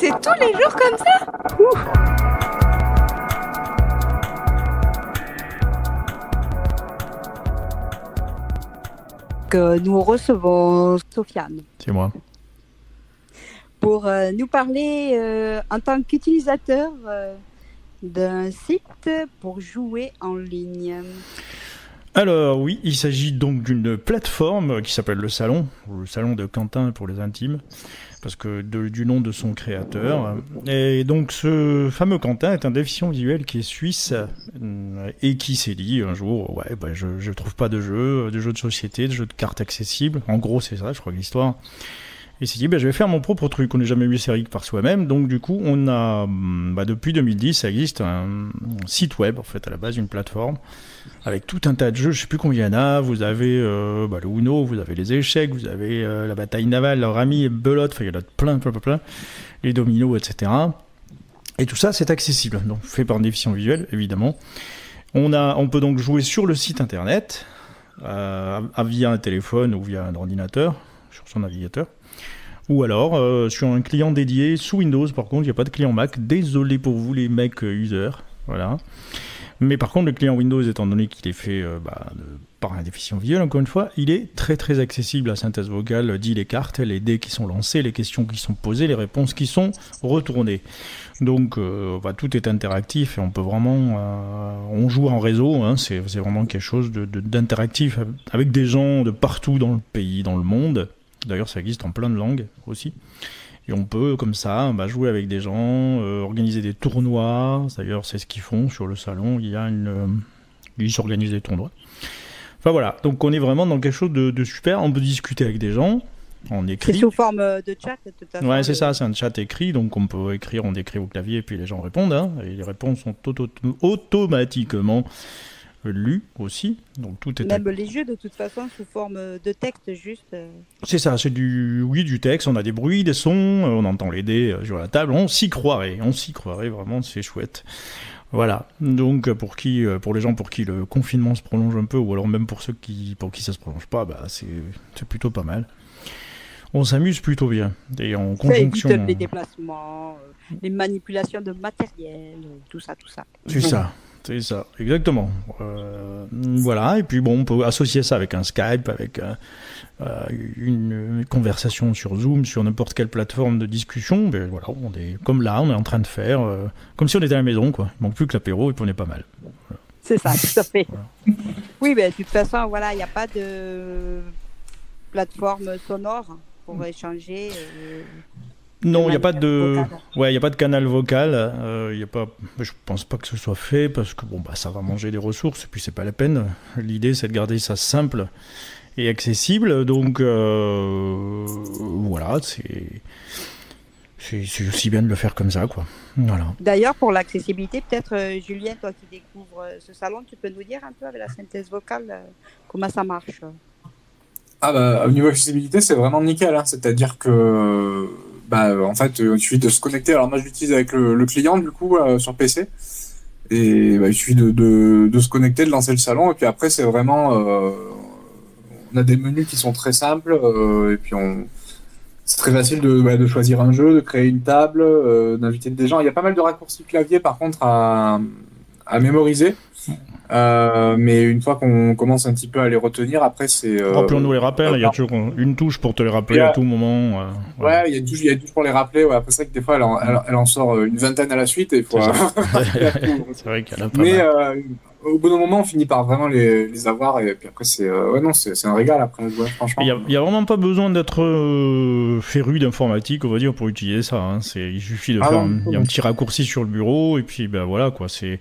C'est tous les jours comme ça? Que nous recevons Sofiane C'est moi. pour nous parler en tant qu'utilisateur d'un site pour jouer en ligne. Alors oui, il s'agit donc d'une plateforme qui s'appelle le Salon, ou le Salon de Quentin pour les intimes, parce que du nom de son créateur. Et donc ce fameux Quentin est un déficient visuel qui est suisse et qui s'est dit un jour, ouais, bah, je trouve pas de jeux de société, de jeux de cartes accessibles. En gros, c'est ça, je crois que l'histoire. Et il s'est dit, bah, je vais faire mon propre truc. On n'est jamais mieux servi que par soi-même. Donc du coup, on a, depuis 2010, ça existe un site web, en fait, à la base, une plateforme, avec tout un tas de jeux. Je sais plus combien il y en a. Vous avez le Uno, vous avez les échecs, vous avez la bataille navale, leur ami, belote, enfin, il y en a plein. Les dominos, etc. Et tout ça, c'est accessible. Donc, fait par un déficient visuel, évidemment. On peut donc jouer sur le site internet, via un téléphone ou via un ordinateur, sur son navigateur. Ou alors sur un client dédié sous Windows. Par contre, il n'y a pas de client Mac. Désolé pour vous les Mac users. Voilà. Mais par contre, le client Windows, étant donné qu'il est fait par un déficient visuel, encore une fois, il est très très accessible. La synthèse vocale dit les cartes, les dés qui sont lancés, les questions qui sont posées, les réponses qui sont retournées. Donc tout est interactif et on peut vraiment... on joue en réseau, hein, c'est vraiment quelque chose d'interactif avec des gens de partout dans le pays, dans le monde. D'ailleurs, ça existe en plein de langues aussi. Et on peut, comme ça, jouer avec des gens, organiser des tournois. D'ailleurs, c'est ce qu'ils font sur le salon. Ils s'organisent des tournois. Enfin voilà, donc on est vraiment dans quelque chose de super. On peut discuter avec des gens en écrit. C'est sous forme de chat, de toute façon. Ouais, c'est ça, c'est un chat écrit. Donc on peut écrire, on écrit au clavier et puis les gens répondent. Hein, et les réponses sont automatiquement lu aussi, donc tout est... Même les jeux de toute façon sous forme de texte juste. C'est ça, c'est du texte, on a des bruits, des sons, on entend les dés sur la table, on s'y croirait vraiment, c'est chouette. Voilà, donc pour les gens pour qui le confinement se prolonge un peu, ou alors même pour ceux pour qui ça se prolonge pas, c'est plutôt pas mal. On s'amuse plutôt bien, et en conjonction... Ça évite les déplacements, les manipulations de matériel, tout ça. C'est ça, exactement. Voilà, et puis on peut associer ça avec un Skype, avec une conversation sur Zoom, sur n'importe quelle plateforme de discussion. Mais voilà, on est comme là, on est en train de faire, comme si on était à la maison, quoi. Il manque plus que l'apéro et puis on est pas mal. Voilà. C'est ça, tout à fait. Voilà. Oui, mais de toute façon, voilà, il n'y a pas de plateforme sonore pour échanger. Non, il n'y a pas de canal vocal. Je pense pas que ce soit fait parce que ça va manger des ressources et puis c'est pas la peine. L'idée c'est de garder ça simple et accessible. Donc voilà, c'est aussi bien de le faire comme ça, quoi. Voilà. D'ailleurs, pour l'accessibilité, peut-être Julien, toi qui découvres ce salon, tu peux nous dire un peu avec la synthèse vocale comment ça marche? Au niveau accessibilité, c'est vraiment nickel. Hein. C'est-à-dire que en fait, il suffit de se connecter. Alors moi, je l'utilise avec le client, du coup, sur PC. Et il suffit de se connecter, de lancer le salon. Et puis après, c'est vraiment... on a des menus qui sont très simples. Et puis, c'est très facile de choisir un jeu, de créer une table, d'inviter des gens. Il y a pas mal de raccourcis clavier, par contre, à mémoriser. Mais une fois qu'on commence un petit peu à les retenir, après c'est... Rappelons-nous les rappels, il y a toujours une touche pour te les rappeler à tout moment. Ouais, il y a une touche pour les rappeler. Ouais. Après, c'est vrai que des fois, elle en sort une vingtaine à la suite. Et il faut... c'est vrai qu'elle a pas mal. Au bout d'un moment, on finit par vraiment les avoir. Et puis après, c'est un régal après, ouais, franchement. Il n'y a vraiment pas besoin d'être féru d'informatique, on va dire, pour utiliser ça. Hein. Il suffit de faire un petit raccourci sur le bureau. Et puis, voilà, quoi, c'est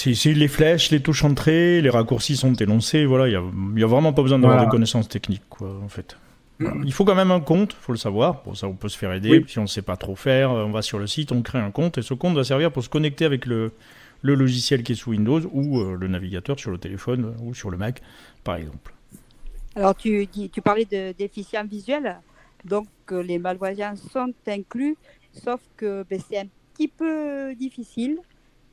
les flèches, les touches entrées, les raccourcis sont énoncés. Voilà, il y a vraiment pas besoin d'avoir des connaissances techniques, quoi, en fait. Voilà. Il faut quand même un compte, faut le savoir. Pour ça, on peut se faire aider. Oui. Si on ne sait pas trop faire, on va sur le site, on crée un compte et ce compte va servir pour se connecter avec le logiciel qui est sous Windows ou le navigateur sur le téléphone ou sur le Mac, par exemple. Alors, tu parlais de déficients visuels, donc les malvoyants sont inclus, sauf que c'est un petit peu difficile.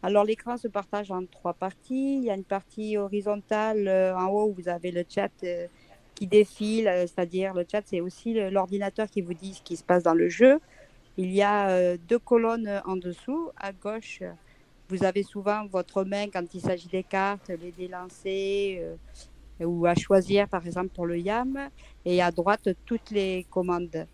Alors, l'écran se partage en 3 parties. Il y a une partie horizontale en haut où vous avez le chat qui défile, c'est-à-dire le chat, c'est aussi l'ordinateur qui vous dit ce qui se passe dans le jeu. Il y a 2 colonnes en dessous. À gauche, vous avez souvent votre main quand il s'agit des cartes, les délancer ou à choisir, par exemple, pour le YAM. Et à droite, toutes les commandes.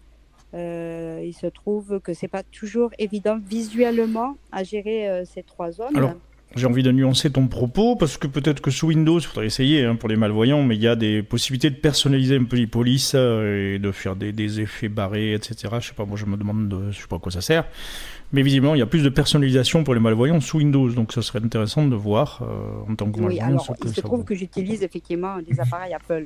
Il se trouve que c'est pas toujours évident visuellement à gérer ces 3 zones. Alors, j'ai envie de nuancer ton propos, parce que peut-être que sous Windows, il faudrait essayer pour les malvoyants, mais il y a des possibilités de personnaliser un peu les polices et de faire des effets barrés, etc. Je sais pas, moi je me demande, je sais pas à quoi ça sert. Mais visiblement, il y a plus de personnalisation pour les malvoyants sous Windows, donc ça serait intéressant de voir en tant que Oui, malvoyant. alors il se trouve que j'utilise effectivement des appareils Apple.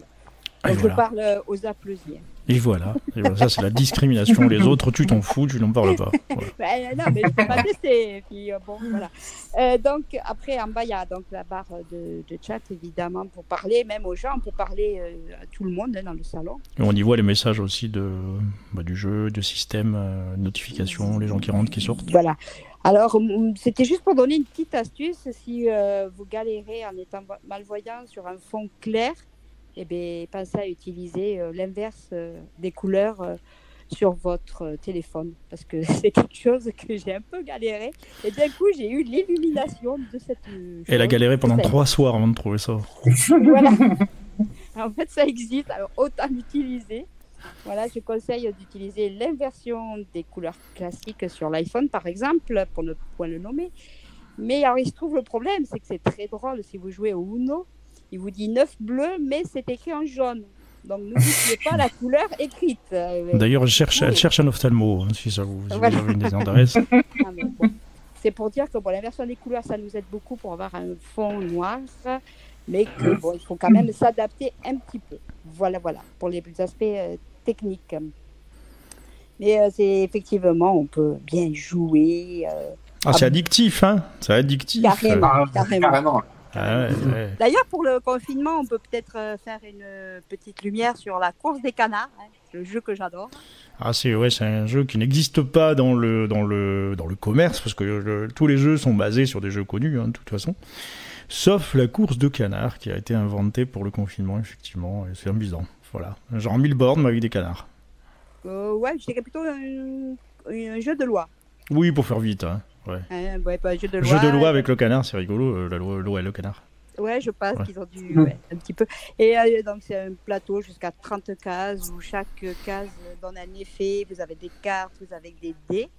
Donc voilà. je parle aux Applesiers. Et voilà, ça c'est la discrimination. Les autres, tu t'en fous, tu n'en parles pas. Voilà. Non, mais je peux pas tester. Et puis, bon, voilà. Donc après, en bas, il y a donc la barre de chat, évidemment, pour parler, même aux gens, on peut parler à tout le monde dans le salon. Et on y voit les messages aussi du jeu, du système, notifications, les gens qui rentrent, qui sortent. Voilà. Alors, c'était juste pour donner une petite astuce. Si vous galérez en étant malvoyant sur un fond clair, eh bien, pensez à utiliser l'inverse des couleurs sur votre téléphone, parce que c'est quelque chose que j'ai un peu galéré. Et d'un coup, j'ai eu l'illumination de cette chose. Elle a galéré pendant 3 soirs avant de trouver ça. Voilà. En fait, ça existe, alors autant l'utiliser. Voilà, je conseille d'utiliser l'inversion des couleurs classiques sur l'iPhone, par exemple, pour ne point le nommer. Mais alors, il se trouve, le problème, c'est que c'est très drôle si vous jouez au Uno. Il vous dit 9 bleu, mais c'est écrit en jaune. Donc, n'oubliez pas la couleur écrite. D'ailleurs, elle cherche un ophtalmo, si ça vous avez une des adresses. Bon. C'est pour dire que l'inversion des couleurs, ça nous aide beaucoup pour avoir un fond noir, mais que, il faut quand même s'adapter un petit peu. Voilà, pour les aspects techniques. Mais c'est effectivement, on peut bien jouer. C'est addictif, hein? C'est addictif. Carrément. Ah ouais. D'ailleurs, pour le confinement, on peut peut-être faire une petite lumière sur la course des canards, le jeu que j'adore. Ah c'est un jeu qui n'existe pas dans le commerce, parce que tous les jeux sont basés sur des jeux connus, de toute façon. Sauf la course de canards qui a été inventée pour le confinement, effectivement, et c'est amusant. Voilà, genre 1000 bornes mais avec des canards. Je dirais plutôt un jeu de loi. Oui, pour faire vite, Ouais. Pas jeu de loi. Jeu de loi avec le canard, c'est rigolo, la loi et le canard. Ouais, je pense qu'ils ont dû un petit peu. Et donc c'est un plateau jusqu'à 30 cases où chaque case donne un effet. Vous avez des cartes, vous avez des dés.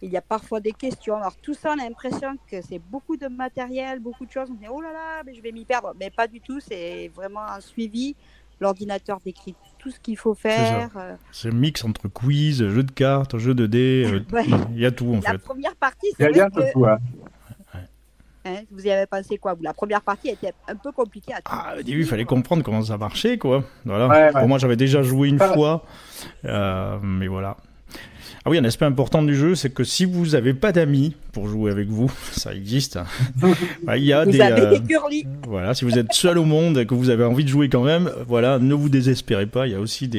Il y a parfois des questions. Alors tout ça, on a l'impression que c'est beaucoup de matériel, beaucoup de choses. On dit oh là là, mais je vais m'y perdre. Mais pas du tout. C'est vraiment un suivi. L'ordinateur décrit tout ce qu'il faut faire. C'est un mix entre quiz, jeu de cartes, jeu de dés. Il y a tout en fait. La première partie, c'est vrai que... tout, vous y avez pensé quoi? La première partie était un peu compliquée à au début, il fallait comprendre comment ça marchait, quoi. Voilà. Pour moi, j'avais déjà joué une fois, mais voilà. Ah oui, un aspect important du jeu, c'est que si vous n'avez pas d'amis pour jouer avec vous, ça existe. Il y a vous avez des curlis. Voilà, si vous êtes seul au monde et que vous avez envie de jouer quand même, voilà, ne vous désespérez pas. Il y a aussi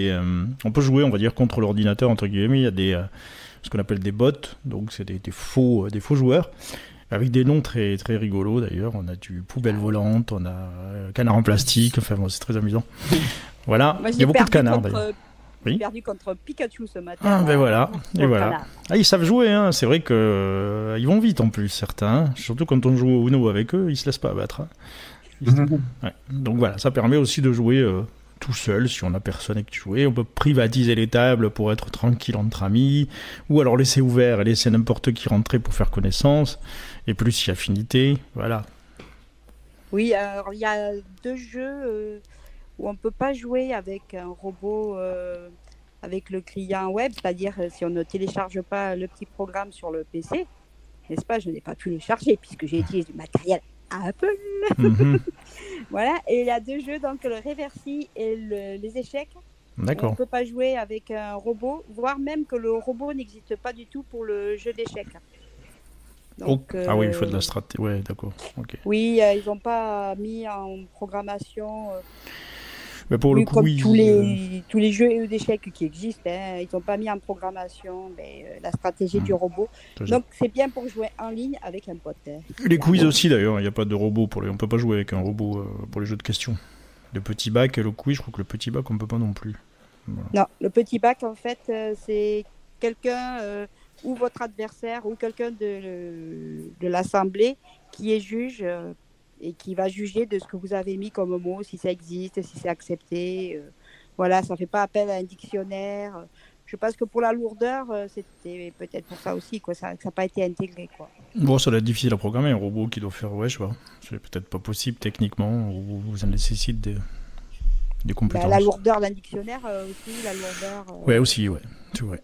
on peut jouer, on va dire, contre l'ordinateur entre guillemets. Il y a ce qu'on appelle des bots, donc c'est des faux joueurs. Avec des noms très, très rigolos d'ailleurs. On a du poubelle volante, on a canard en plastique, enfin bon, c'est très amusant. Voilà, moi, il y a beaucoup de canards d'ailleurs. J'ai perdu contre Pikachu ce matin. Voilà. Et voilà. Ils savent jouer, c'est vrai que ils vont vite en plus, certains. Surtout quand on joue au Uno avec eux, ils se laissent pas abattre. Donc voilà, ça permet aussi de jouer tout seul si on n'a personne avec qui jouer. On peut privatiser les tables pour être tranquille entre amis, ou alors laisser ouvert et laisser n'importe qui rentrer pour faire connaissance. Et plus il y a affinité, voilà. Oui, alors il y a 2 jeux où on ne peut pas jouer avec un robot avec le client web, c'est-à-dire si on ne télécharge pas le petit programme sur le PC, n'est-ce pas? Je n'ai pas pu le charger puisque j'ai utilisé du matériel Apple. Voilà, et il y a 2 jeux, donc le Reversi et les échecs. D'accord. On ne peut pas jouer avec un robot, voire même que le robot n'existe pas du tout pour le jeu d'échecs. Donc, ah oui, il faut de la stratégie. Ouais, d'accord. Okay. Oui, ils n'ont pas mis en programmation. Mais pour le coup, comme tous les jeux d'échecs qui existent, ils n'ont pas mis en programmation la stratégie du robot. Donc c'est bien pour jouer en ligne avec un pote. Les quiz aussi d'ailleurs, il n'y a pas de robot on ne peut pas jouer avec un robot pour les jeux de questions. Le petit bac et le quiz, je crois que le petit bac on ne peut pas non plus. Voilà. Non, le petit bac en fait c'est quelqu'un ou votre adversaire ou quelqu'un de l'Assemblée qui est juge et qui va juger de ce que vous avez mis comme mot, si ça existe, si c'est accepté. Voilà, ça ne fait pas appel à un dictionnaire. Je pense que pour la lourdeur, c'était peut-être pour ça aussi, quoi. Ça n'a pas été intégré, quoi. Bon, ça doit être difficile à programmer, un robot qui doit faire, ouais, je sais pas. C'est peut-être pas possible techniquement, ou ça nécessite des compétences. La lourdeur d'un dictionnaire aussi, la lourdeur... Ouais, aussi, ouais, c'est vrai.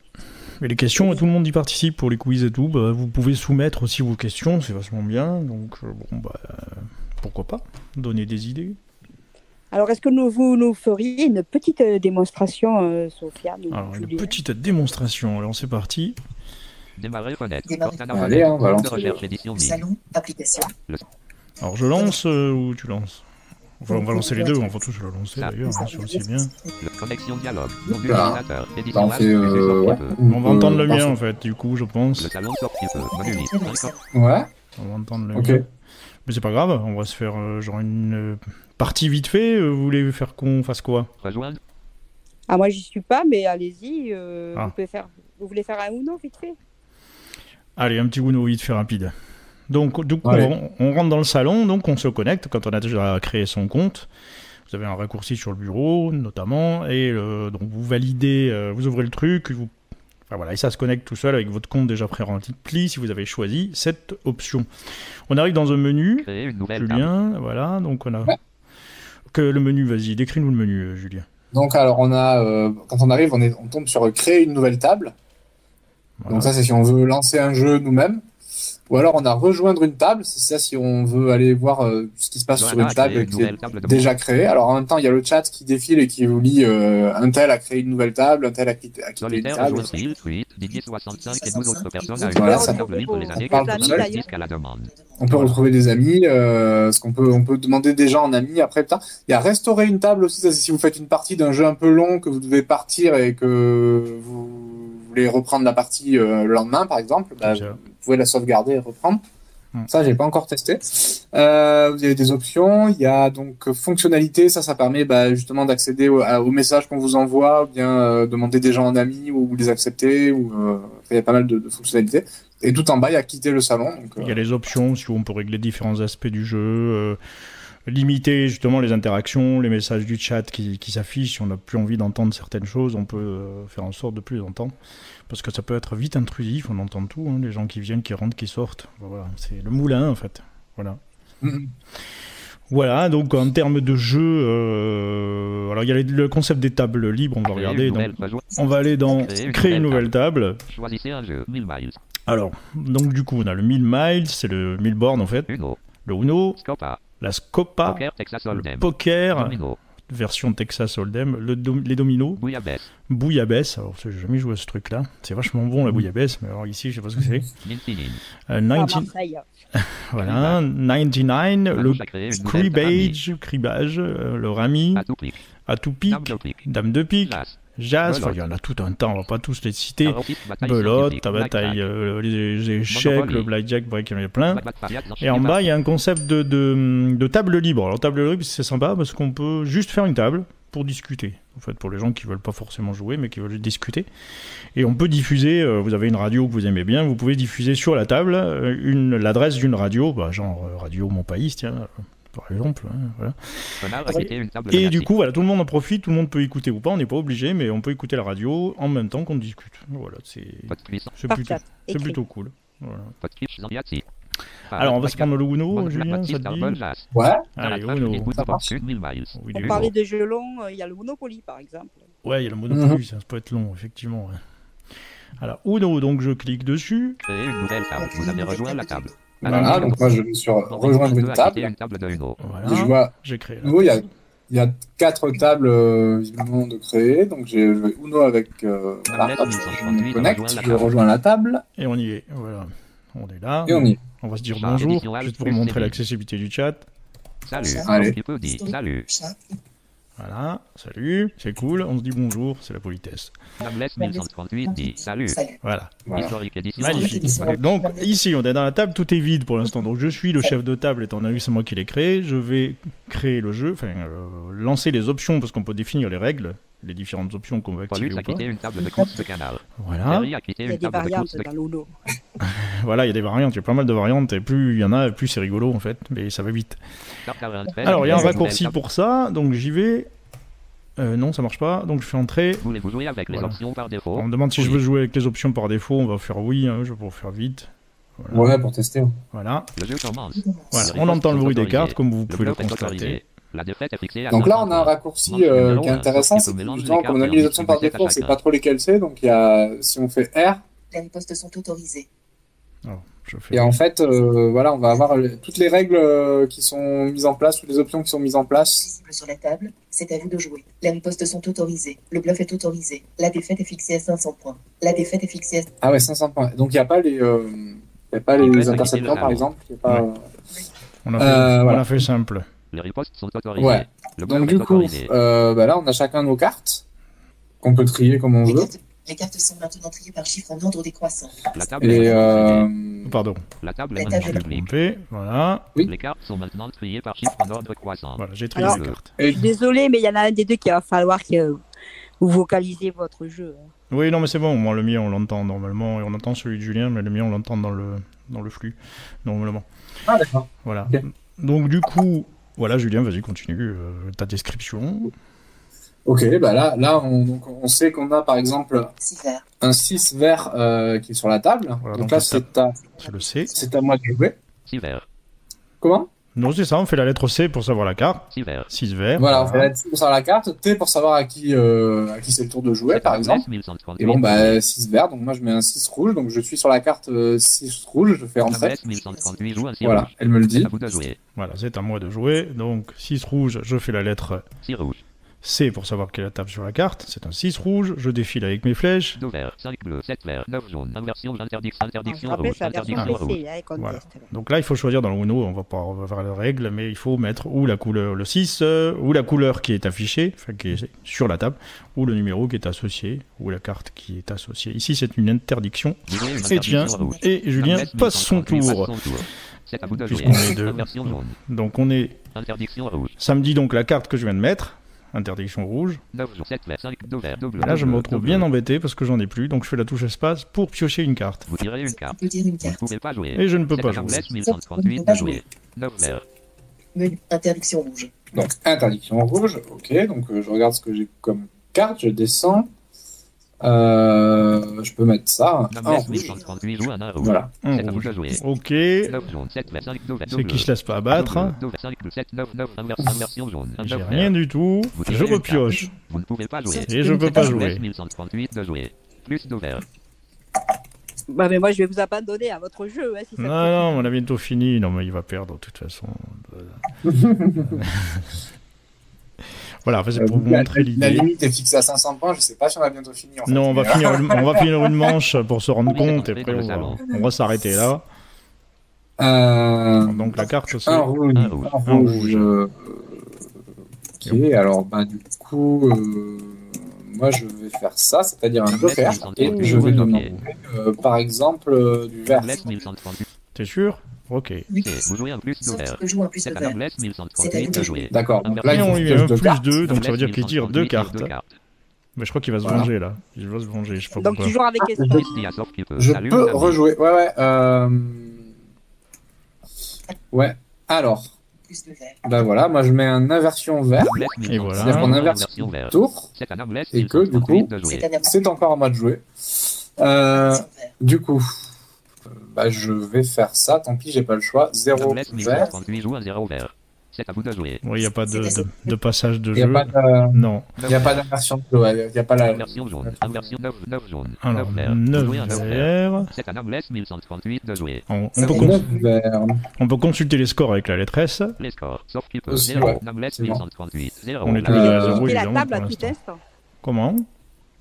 Mais les questions, tout le monde y participe pour les quiz et tout. Bah, vous pouvez soumettre aussi vos questions, c'est vachement bien. Donc, pourquoi pas donner des idées. Alors, est-ce que vous nous feriez une petite démonstration, Sofiane? Alors, une petite démonstration. Alors, c'est parti. Démarrer fenêtre. Allez, on va lancer. Recherche édition Salon, application. Alors, je lance ou tu lances? Enfin, on va lancer les deux, on va tous le lancer d'ailleurs, c'est aussi bien. Connexion dialogue. On va entendre le mien en fait, du coup, je pense. Le salon sortie Ouais. On va entendre le mien. Mais c'est pas grave, on va se faire genre une partie vite fait. Vous voulez faire qu'on fasse quoi? Rejoindre. Ah, moi j'y suis pas, mais allez-y. Vous voulez faire un Uno vite fait? Allez, un petit Uno vite fait rapide. Donc, du coup, on rentre dans le salon, donc on se connecte quand on a déjà créé son compte. Vous avez un raccourci sur le bureau, notamment, et donc vous validez, vous ouvrez le truc, et ça se connecte tout seul avec votre compte déjà pré-rempli si vous avez choisi cette option. On arrive dans un menu, Julien, voilà, donc on a... Que le menu, vas-y, décris-nous le menu, Julien. Donc, alors, on a, quand on arrive, on tombe sur créer une nouvelle table. Voilà. Donc ça, c'est si on veut lancer un jeu nous-mêmes. Ou alors on a rejoindre une table, c'est ça si on veut aller voir ce qui se passe sur une table qui est déjà créée. Alors en même temps, il y a le chat qui défile et qui vous lit un tel a créé une nouvelle table, un tel a quitté une table. Voilà, ça on peut retrouver des amis, on peut demander des gens en amis après. Il y a restaurer une table aussi, ça c'est si vous faites une partie d'un jeu un peu long, que vous devez partir et que vous voulez reprendre la partie le lendemain par exemple, vous pouvez la sauvegarder et reprendre. Ça, j'ai pas encore testé. Vous avez des options. Il y a donc fonctionnalité. Ça permet justement d'accéder aux messages qu'on vous envoie, ou bien demander des gens en amis ou les accepter. Il y a pas mal de fonctionnalités. Et tout en bas, il y a quitter le salon. Donc, il y a les options, si on peut régler différents aspects du jeu. Limiter justement les interactions, les messages du chat qui s'affichent. Si on n'a plus envie d'entendre certaines choses, on peut faire en sorte de plus entendre. Parce que ça peut être vite intrusif, on entend tout, hein, les gens qui viennent, qui rentrent, qui sortent. Voilà, c'est le moulin en fait. Voilà. Voilà, donc en termes de jeu, alors il y a le concept des tables libres, on va regarder. Donc, on va aller dans créer une nouvelle table. Choisissez un jeu, 1000 miles. Alors, donc du coup, on a le 1000 miles, c'est le 1000 bornes en fait. Uno. Le Uno, Scopa. la Scopa, Poker, Texas le Hold'em. poker, Domino. version Texas Hold'em, les dominos, bouillabaisse, alors j'ai jamais joué à ce truc là, c'est vachement bon la bouillabaisse, mais alors ici je sais pas ce que c'est. 99. Voilà, 99, le cribage, le rami, à tout pique, dame de pique, jazz, enfin il y en a tout un temps, on va pas tous les citer, belote, ta bataille, les échecs, le blackjack, bref, il y en a plein. Et en bas il y a un concept de table libre. Alors table libre c'est sympa parce qu'on peut juste faire une table pour discuter, en fait, pour les gens qui veulent pas forcément jouer mais qui veulent discuter. Et on peut diffuser, vous avez une radio que vous aimez bien, vous pouvez diffuser sur la table l'adresse d'une radio, genre Radio Mon Pays, tiens, par exemple. Voilà. Et du coup, voilà, tout le monde en profite, tout le monde peut écouter ou pas, on n'est pas obligé, mais on peut écouter la radio en même temps qu'on discute. Voilà, c'est plutôt cool. Voilà. Alors, on va se prendre le Uno, Julien, ça te dit? Ouais. Allez, Uno. On parlait de jeux longs, il y a le Monopoly, par exemple. Ouais, il y a le Monopoly, ça peut être long, effectivement. Ouais. Alors, Uno, donc je clique dessus. Créer une nouvelle table, vous avez rejoint la table. Voilà, donc moi je vais sur rejoindre une table. Voilà, j'ai créé. Uno, il y a 4 tables visiblement de créer, donc j'ai Uno avec je me connecte, je rejoins la table. Et on y est, voilà. On est là. Et on y est. On va se dire bonjour, juste pour montrer l'accessibilité du chat. Salut. Allez. Salut. Voilà, salut, c'est cool, on se dit bonjour, c'est la politesse. Nameless 1138 dit salut. Voilà. Magnifique. Donc ici, on est dans la table, tout est vide pour l'instant. Donc je suis le chef de table, étant donné que c'est moi qui l'ai créé. Je vais créer le jeu, lancer les options, parce qu'on peut définir les règles les différentes options qu'on veut activer Pollux ou a pas. quitté une table de course de canal. Voilà. Terry a quitté Il y a une des table de variantes course de dans l'Uno. Voilà, il y a des variantes, il y a pas mal de variantes, et plus il y en a, plus c'est rigolo en fait, mais ça va vite. Alors, il y a un raccourci pour ça, donc j'y vais. Non, ça marche pas, donc je fais entrer. Voulez-vous jouer avec les Voilà. options par défaut? On me demande si je Oui. veux jouer avec les options par défaut, on va faire oui, hein, je vais pour faire vite. Voilà. Ouais, pour tester. Voilà. Le jeu commence. Voilà. Les On entend ripostes le bruit sont des cartes, autorisées. comme vous Le pouvez le bluff est constater. autorisé. La défaite est fixée à Donc là, 500 on a un points. raccourci Mention numéro qui est un, intéressant, sauf c'est qu'il que peut mélanger justement, les comme on a cartes mis les et options par distribuer défaut, on à sait chacun. pas trop lesquelles c'est, donc il y a, si on fait R, Les ripostes sont autorisées. Alors, je fais et en fait, voilà, on va avoir toutes les règles qui sont mises en place, toutes les options qui sont mises en place. Visible sur la table, c'est à vous de jouer. Les ripostes sont autorisées. Le bluff est autorisé. La défaite est fixée à 500 points. La défaite est fixée à... Ah ouais, 500 points. Donc il n'y a pas les, interceptants, par exemple. Il y a pas, on a voilà. fait simple. Les ripostes sont autorisées. Ouais. Le bluff Donc est du coup, autorisé. là, on a chacun nos cartes qu'on peut trier comme on veut. Les cartes sont maintenant triées par chiffre en ordre décroissant. La table Et est maintenant Pardon. La table La est table maintenant est publique. Trompé, voilà. Oui. Les cartes sont maintenant triées par chiffre en ordre croissant. Voilà, j'ai trié Alors- les cartes. Je suis désolée, mais il y en a un des deux qui va falloir que vous vocalisez votre jeu. Oui, non, mais c'est bon, moi le mien on l'entend normalement, et on entend celui de Julien, mais le mien on l'entend dans le flux, normalement. Ah d'accord. Voilà. Ok. Donc du coup, voilà Julien, vas-y, continue ta description. Ok, bah là on sait qu'on a par exemple 6 verts. un 6 vert qui est sur la table. Voilà, donc donc là le Je le sais. c'est à moi de jouer. 6 verts. Comment? Non, c'est ça, on fait la lettre C pour savoir la carte. 6 verts. 6 verts. Voilà, on fait la T pour savoir la carte, T pour savoir à qui c'est le tour de jouer par exemple. Et bon bah 6 vert, donc moi je mets un 6 rouge, donc je suis sur la carte 6 rouge, je fais entrer. 1138 joue un 6 Voilà, rouge. elle me le dit. À vous de jouer. Voilà, c'est à moi de jouer. Donc 6 rouge, je fais la lettre 6 rouge. C pour savoir quelle est la table sur la carte. C'est un 6 rouge, je défile avec mes flèches. 2 verts. 5 bleus. 7 verts. 9 jaunes. Inversion. Je Interdiction rappelle, rouge. c'est la version Interdiction rouge. PC, hein, qu'on Voilà. teste. Donc là, il faut choisir dans le Uno, on va faire la règle, mais il faut mettre ou la couleur, le 6, ou la couleur qui est affichée, enfin qui est sur la table, ou le numéro qui est associé, ou la carte qui est associée. Ici, c'est une interdiction. Jouer une Et tiens, interdiction rouge. et Julien Noblesse passe son 1138 tour. passe son tour. C'est à vous de jouer. Puisqu'on est deux. Inversion jaune. Donc on est Interdiction rouge. samedi, donc la carte que je viens de mettre, interdiction rouge. 9 jaunes. 7 verts. 5 2 verts. 2 bleus. Là, je deux me bleus, retrouve deux bien bleus. embêté parce que j'en ai plus, donc je fais la touche espace pour piocher une carte. Vous tirez une On carte. peut dire une Vous ne carte. pouvez pas jouer. Et je ne peux C'est pas à jouer. Noblesse 1138 de jouer. 9 verts. Menu. Interdiction rouge. Donc interdiction rouge, ok, donc je regarde ce que j'ai comme carte, je descends. Je peux mettre ça, un Noblesse rouge. 1138 joue un 1 rouge. Voilà. Un C'est à vous rouge. de jouer. Ok, 9 jaunes. 7 verts. 5 2 verts. c'est qui se laisse pas abattre. 2 verts. 5 7 9 9 inversion jaune. J'ai 9 rien du tout, Vous je tirez une repioche. Vous ne pouvez pas jouer. Et je peux pas jouer. 1138 de jouer. Plus 2 verts. Bah, mais moi, je vais vous abandonner à votre jeu. Hein, si ça Non, continue. non, on a bientôt fini. Non, mais il va perdre de toute façon. Voilà, enfin, c'est pour vous montrer La l'idée. limite est fixée à 500 points, je sais pas si on a bientôt fini. En fait. Non, on va finir une manche pour se rendre Oui, compte et entrez après dans le salon. on va s'arrêter là. Donc la carte c'est Un rouge. Un rouge. Un rouge. Ok, alors bah, du coup, moi je vais faire ça, c'est-à-dire un joker, et je vais demander par exemple du vert. Noblesse 1138. T'es sûr? Ok. Oui. Vous jouez un plus 2 Sauf verts. tu peux jouer un plus de C'est à vert. Noblesse 1138 de jouer. D'accord, donc là Et il faut on que lui je met un pioche deux cartes. plus 2, donc ça veut Noblesse dire qu'il tire 2 cartes. 1138 cartes. Mais je crois qu'il va se Voilà. venger là. Il va se venger, je sais pas Donc, pourquoi. tu joues avec les je- stars. Il y a sauf qui peut. Je Salut, peux les amis. rejouer, ouais. Alors, Plus de vert. bah voilà, moi je mets un inversion vert, Noblesse Et voilà. 1138, c'est-à-dire qu'on inverse inversion vert. tour, C'est à Noblesse et que, du coup, 1138 de jouer. C'est un c'est encore à moi de jouer. Inversion vert. Du coup, bah je vais faire ça, tant pis, j'ai pas le choix. 0 Noblesse vert. 1138 joue un 0 vert. C'est à vous de jouer. Oui, il n'y a pas de passage de Il n'y a jeu. pas de- Non. y a pas d'inversion de ouais, y a pas la. Inversion jaune. Inversion 9 jaune. Alors, 9 verts. 9 Vous jouez un 9 verts. verts. C'est à Noblesse 1138 de jouer. On Ça peut, fait cons- 9 vert. on peut consulter les scores avec la lettre S. Les scores. Sauf qui peut. Aussi, 0. ouais. Noblesse C'est bon. 1138. 0. On est tous Et à on peut 0 quitter la évidemment table pour à tout l'instant. instant. Comment?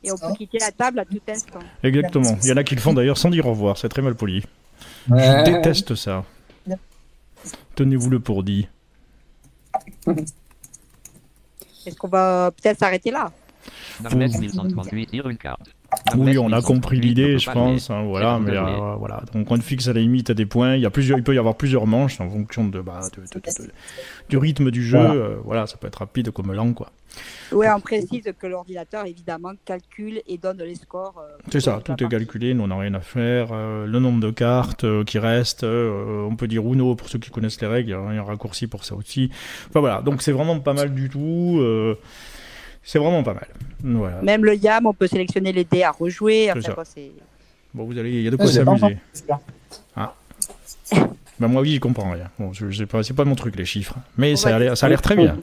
Et on peut quitter la table à tout instant. Exactement. Il y en a qui le font d'ailleurs sans dire au revoir, c'est très mal poli. Je Ouais. déteste ça. Tenez-vous le pour dit. Est-ce qu'on va peut-être s'arrêter là? Noblesse 1138 tire une carte. Oui, on a compris l'idée, je Parler. pense. Hein, voilà, C'est mais bon de jouer. voilà. Donc on fixe à la limite à des points. Il peut y avoir plusieurs manches en fonction du rythme du jeu. Voilà. Voilà, ça peut être rapide comme lent, quoi. Ouais, on précise que l'ordinateur, évidemment, calcule et donne les scores. C'est ça, tout est calculé, nous on n'a rien à faire. Le nombre de cartes qui restent, on peut dire Uno pour ceux qui connaissent les règles, il y a un raccourci pour ça aussi. Enfin voilà, donc c'est vraiment pas mal du tout. C'est vraiment pas mal. Voilà. Même le YAM, on peut sélectionner les dés à rejouer. C'est Enfin, ça. quoi, c'est... Bon, il y a de quoi J'ai pas s'amuser. encore- Ben moi, oui, j'y comprends rien. Bon, c'est pas mon truc, les chiffres. Mais On ça va a l'air très bien.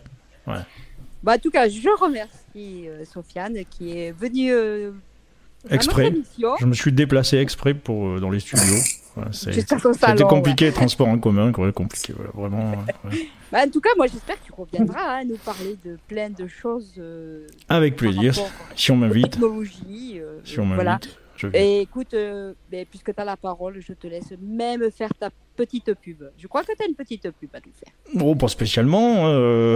Bah, en tout cas, je remercie Sofiane qui est venue à Exprès. notre émission. Je me suis déplacé exprès pour dans les studios. Voilà, Jusqu'à son ça a été salon, compliqué, transport en commun, quoi, compliqué, voilà, vraiment. Ouais. Bah, en tout cas, moi, j'espère que tu reviendras nous parler de plein de choses. Avec par plaisir, rapport si on aux m'invite. technologies. Si on m'invite, voilà. je viens. Et écoute, puisque tu as la parole, je te laisse même faire ta petite pub. Je crois que tu as une petite pub à nous faire. Bon, pas spécialement.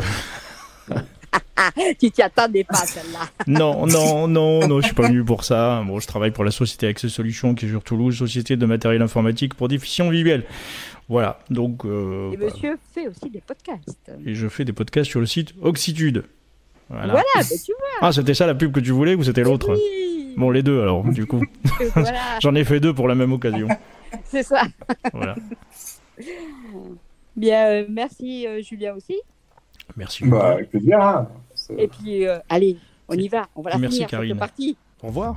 Tu t'y attendais pas, celle-là. Non, je suis pas venu pour ça. Bon, je travaille pour la société Access Solutions qui est sur Toulouse, société de matériel informatique pour diffusion visuelle. Voilà, donc. Et monsieur fait aussi des podcasts. Et je fais des podcasts sur le site Oxitude. Voilà. Voilà, bah, tu vois. Ah, c'était ça la pub que tu voulais ou c'était l'autre? Oui. Bon, les deux alors, du coup. Voilà, J'en ai fait deux pour la même occasion. c'est ça. Voilà. Bien, merci Julien aussi. Merci. Bah, avec plaisir. Hein. Et puis, allez, on y va. On va la Merci, finir, Karine. cette partie. Au revoir.